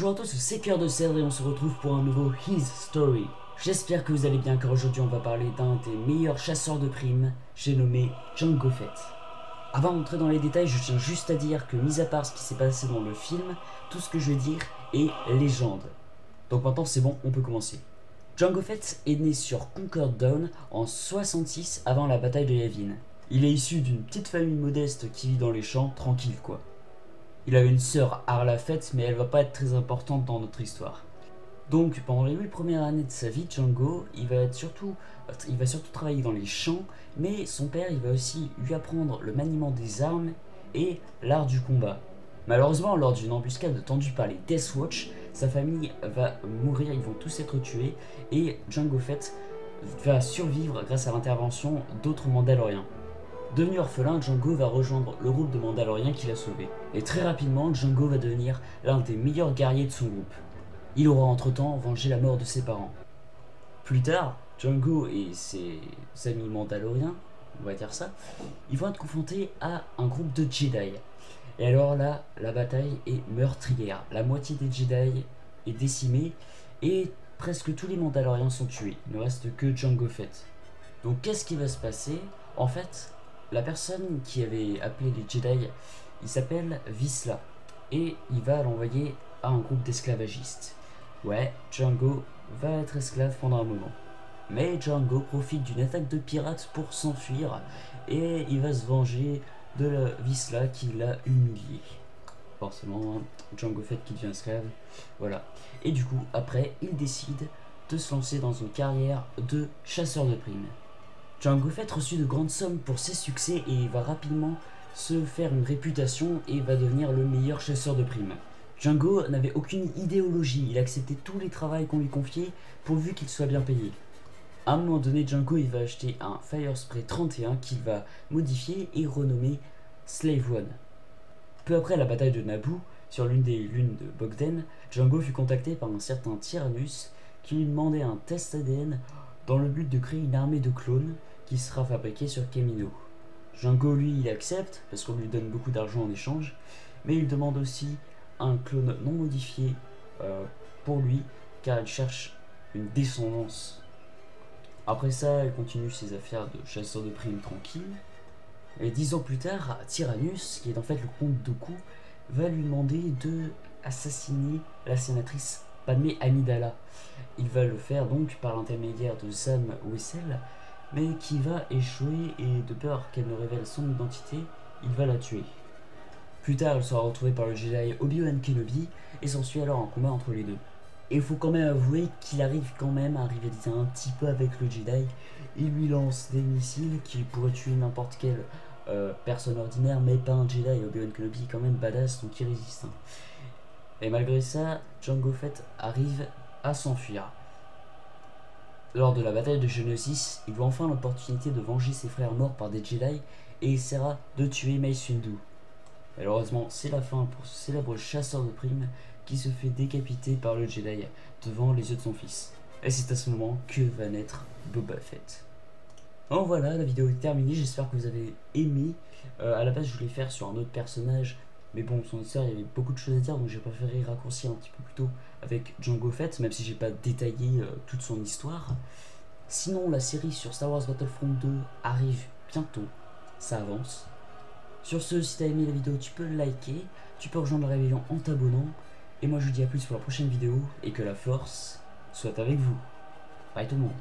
Bonjour à tous, c'est Cœur de Cèdre et on se retrouve pour un nouveau His Story. J'espère que vous allez bien car aujourd'hui on va parler d'un des meilleurs chasseurs de primes, j'ai nommé Jango Fett. Avant d'entrer dans les détails, je tiens juste à dire que mis à part ce qui s'est passé dans le film, tout ce que je vais dire est légende. Donc maintenant c'est bon, on peut commencer. Jango Fett est né sur Concord Dawn en 66 avant la bataille de Yavin. Il est issu d'une petite famille modeste qui vit dans les champs, tranquille quoi. Il avait une sœur Arla Fett, mais elle va pas être très importante dans notre histoire. Donc pendant les 8 premières années de sa vie, Jango, il va surtout travailler dans les champs, mais son père il va aussi lui apprendre le maniement des armes et l'art du combat. Malheureusement, lors d'une embuscade tendue par les Death Watch, sa famille va mourir, ils vont tous être tués, et Jango Fett va survivre grâce à l'intervention d'autres Mandaloriens. Devenu orphelin, Jango va rejoindre le groupe de Mandaloriens qui l'a sauvé. Et très rapidement, Jango va devenir l'un des meilleurs guerriers de son groupe. Il aura entre-temps vengé la mort de ses parents. Plus tard, Jango et ses amis Mandaloriens, on va dire ça, ils vont être confrontés à un groupe de Jedi. Et alors là, la bataille est meurtrière. La moitié des Jedi est décimée et presque tous les Mandaloriens sont tués. Il ne reste que Jango Fett. Donc qu'est-ce qui va se passer? En fait, la personne qui avait appelé les Jedi, il s'appelle Vizsla et il va l'envoyer à un groupe d'esclavagistes. Ouais, Jango va être esclave pendant un moment. Mais Jango profite d'une attaque de pirates pour s'enfuir et il va se venger de la Vizsla qui l'a humilié. Forcément, Jango Fett qui devient esclave, voilà. Et du coup, après, il décide de se lancer dans une carrière de chasseur de primes. Jango Fett reçut de grandes sommes pour ses succès et il va rapidement se faire une réputation et va devenir le meilleur chasseur de primes. Jango n'avait aucune idéologie, il acceptait tous les travaux qu'on lui confiait pourvu qu'il soit bien payé. À un moment donné, Jango il va acheter un Firespray 31 qu'il va modifier et renommer Slave One. Peu après la bataille de Naboo, sur l'une des lunes de Bogden, Jango fut contacté par un certain Tyrannus qui lui demandait un test ADN dans le but de créer une armée de clones qui sera fabriquée sur Kamino. Jango lui il accepte parce qu'on lui donne beaucoup d'argent en échange, mais il demande aussi un clone non modifié pour lui car il cherche une descendance. Après ça, il continue ses affaires de chasseur de primes tranquille. Et 10 ans plus tard, Tyrannus, qui est en fait le comte Dooku, va lui demander de assassiner la sénatrice Padmé Amidala. Il va le faire donc par l'intermédiaire de Zam Wesell, mais qui va échouer et de peur qu'elle ne révèle son identité, il va la tuer. Plus tard, elle sera retrouvée par le Jedi Obi-Wan Kenobi et s'ensuit alors un combat entre les deux. Et il faut quand même avouer qu'il arrive quand même à rivaliser un petit peu avec le Jedi. Il lui lance des missiles qui pourraient tuer n'importe quelle personne ordinaire, mais pas un Jedi. Obi-Wan Kenobi est quand même badass, donc il résiste. Et malgré ça, Jango Fett arrive à s'enfuir. Lors de la bataille de Geonosis, il voit enfin l'opportunité de venger ses frères morts par des Jedi et essaiera de tuer Mace Windu. Malheureusement, c'est la fin pour ce célèbre chasseur de primes qui se fait décapiter par le Jedi devant les yeux de son fils. Et c'est à ce moment que va naître Boba Fett. Bon voilà, la vidéo est terminée, j'espère que vous avez aimé. À la base je voulais faire sur un autre personnage, mais bon, son histoire, il y avait beaucoup de choses à dire, donc j'ai préféré raccourcir un petit peu plus tôt avec Jango Fett, même si j'ai pas détaillé toute son histoire. Sinon, la série sur Star Wars Battlefront 2 arrive bientôt, ça avance. Sur ce, si t'as aimé la vidéo, tu peux liker, tu peux rejoindre la Réveillon en t'abonnant. Et moi je vous dis à plus pour la prochaine vidéo, et que la force soit avec vous. Bye tout le monde.